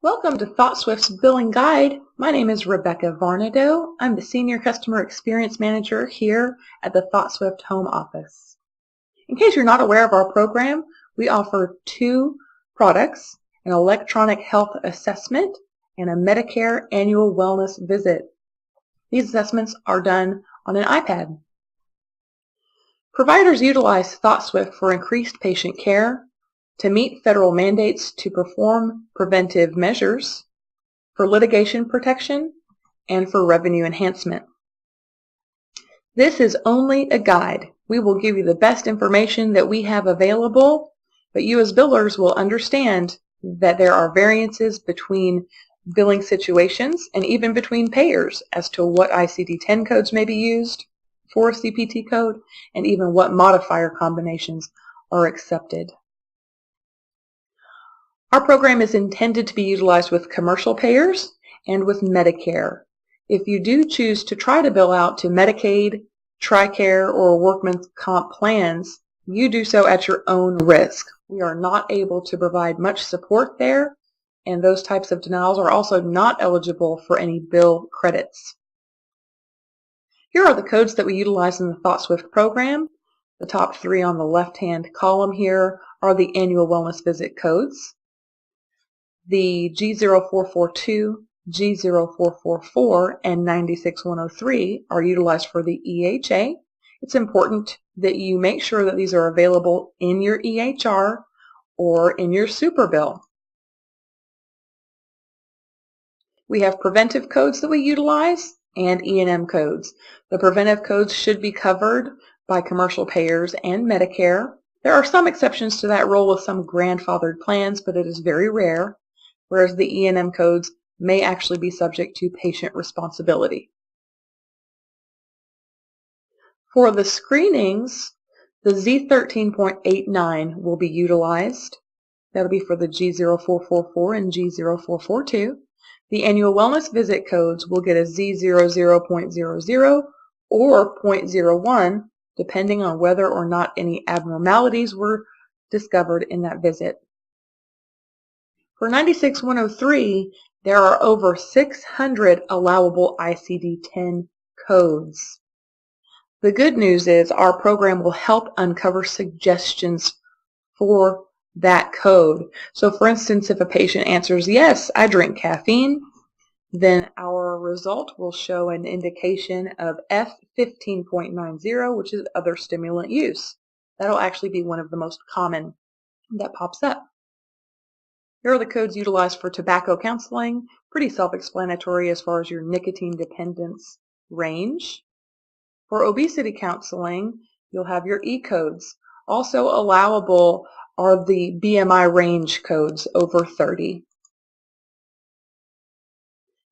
Welcome to ThoughtSwift's Billing Guide. My name is Rebecca Varnado. I'm the Senior Customer Experience Manager here at the ThoughtSwift Home Office. In case you're not aware of our program, we offer two products, an electronic health assessment and a Medicare annual wellness visit. These assessments are done on an iPad. Providers utilize ThoughtSwift for increased patient care, to meet federal mandates to perform preventive measures, for litigation protection, and for revenue enhancement. This is only a guide. We will give you the best information that we have available, but you as billers will understand that there are variances between billing situations and even between payers as to what ICD-10 codes may be used for a CPT code and even what modifier combinations are accepted. Our program is intended to be utilized with commercial payers and with Medicare. If you do choose to try to bill out to Medicaid, TRICARE, or workman's comp plans, you do so at your own risk. We are not able to provide much support there, and those types of denials are also not eligible for any bill credits. Here are the codes that we utilize in the ThoughtSwift program. The top three on the left-hand column here are the annual wellness visit codes. The G0442, G0444, and 96103 are utilized for the EHA. It's important that you make sure that these are available in your EHR or in your super bill. We have preventive codes that we utilize and E&M codes. The preventive codes should be covered by commercial payers and Medicare. There are some exceptions to that rule with some grandfathered plans, but it is very rare, whereas the E&M codes may actually be subject to patient responsibility. For the screenings, the Z13.89 will be utilized. That'll be for the G0444 and G0442. The annual wellness visit codes will get a Z00.00 or 0.01, depending on whether or not any abnormalities were discovered in that visit. For 96103, there are over 600 allowable ICD-10 codes. The good news is our program will help uncover suggestions for that code. So for instance, if a patient answers, yes, I drink caffeine, then our result will show an indication of F15.90, which is other stimulant use. That'll actually be one of the most common that pops up. Here are the codes utilized for tobacco counseling. Pretty self-explanatory as far as your nicotine dependence range. For obesity counseling, you'll have your E codes. Also allowable are the BMI range codes over 30.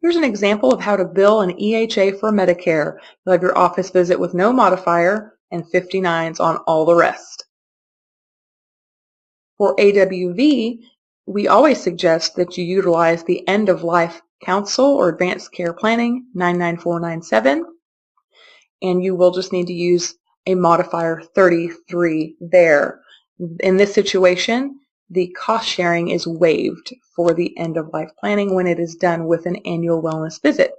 Here's an example of how to bill an EHA for Medicare. You'll have your office visit with no modifier and 59s on all the rest. For AWV, we always suggest that you utilize the end-of-life counsel or advanced care planning 99497, and you will just need to use a modifier 33 there. In this situation, the cost sharing is waived for the end-of-life planning when it is done with an annual wellness visit.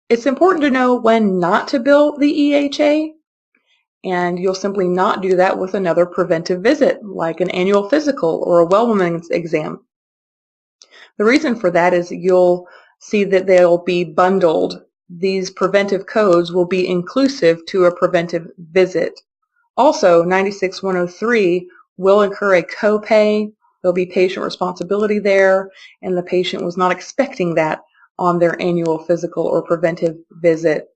It's important to know when not to bill the EHA, and you'll simply not do that with another preventive visit, like an annual physical or a well woman's exam. The reason for that is you'll see that they'll be bundled. These preventive codes will be inclusive to a preventive visit. Also, 96103 will incur a copay. There'll be patient responsibility there, and the patient was not expecting that on their annual physical or preventive visit.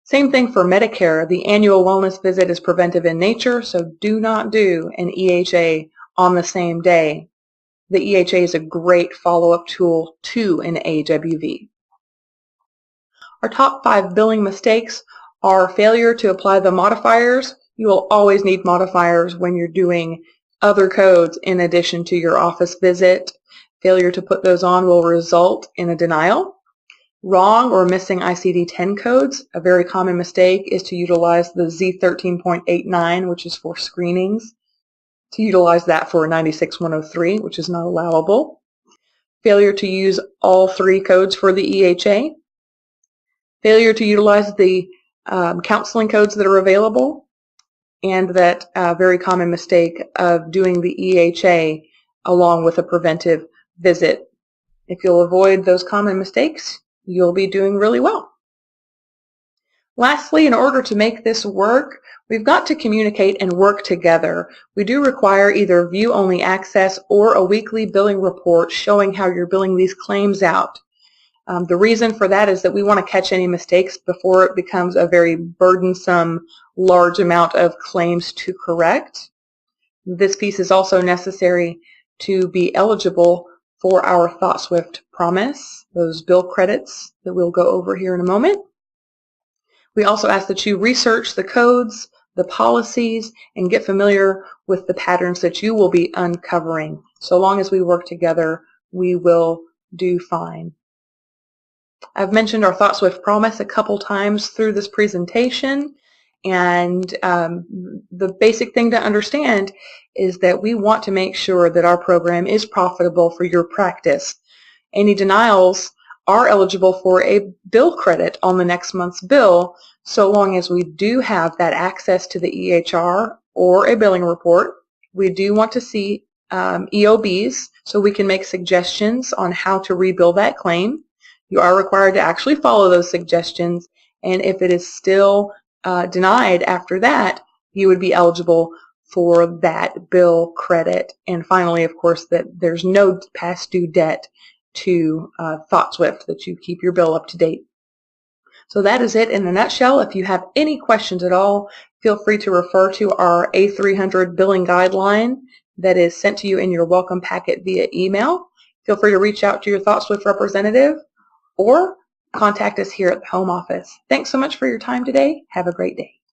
Same thing for Medicare. The annual wellness visit is preventive in nature, so do not do an EHA on the same day. The EHA is a great follow-up tool to an AWV. Our top 5 billing mistakes are failure to apply the modifiers. You will always need modifiers when you're doing other codes in addition to your office visit. Failure to put those on will result in a denial. Wrong or missing ICD-10 codes. A very common mistake is to utilize the Z13.89, which is for screenings, to utilize that for 96103, which is not allowable. failure to use all 3 codes for the EHA, failure to utilize the counseling codes that are available, and that very common mistake of doing the EHA along with a preventive visit. If you'll avoid those common mistakes, you'll be doing really well. Lastly, in order to make this work, we've got to communicate and work together. We do require either view-only access or a weekly billing report showing how you're billing these claims out. The reason for that is that we want to catch any mistakes before it becomes a very burdensome, large amount of claims to correct. This piece is also necessary to be eligible for our ThoughtSwift promise, those bill credits that we'll go over here in a moment. We also ask that you research the codes, the policies, and get familiar with the patterns that you will be uncovering. So long as we work together, we will do fine. I've mentioned our ThoughtSwift promise a couple times through this presentation, and the basic thing to understand is that we want to make sure that our program is profitable for your practice. Any denials are eligible for a bill credit on the next month's bill, so long as we do have that access to the EHR or a billing report. We do want to see EOBs so we can make suggestions on how to rebill that claim. You are required to actually follow those suggestions, and if it is still denied after that, you would be eligible for that bill credit. And finally, of course, that there's no past due debt to ThoughtSwift, that you keep your bill up to date. So that is it in a nutshell. If you have any questions at all, feel free to refer to our A300 billing guideline that is sent to you in your welcome packet via email. Feel free to reach out to your ThoughtSwift representative or contact us here at the home office. Thanks so much for your time today. Have a great day.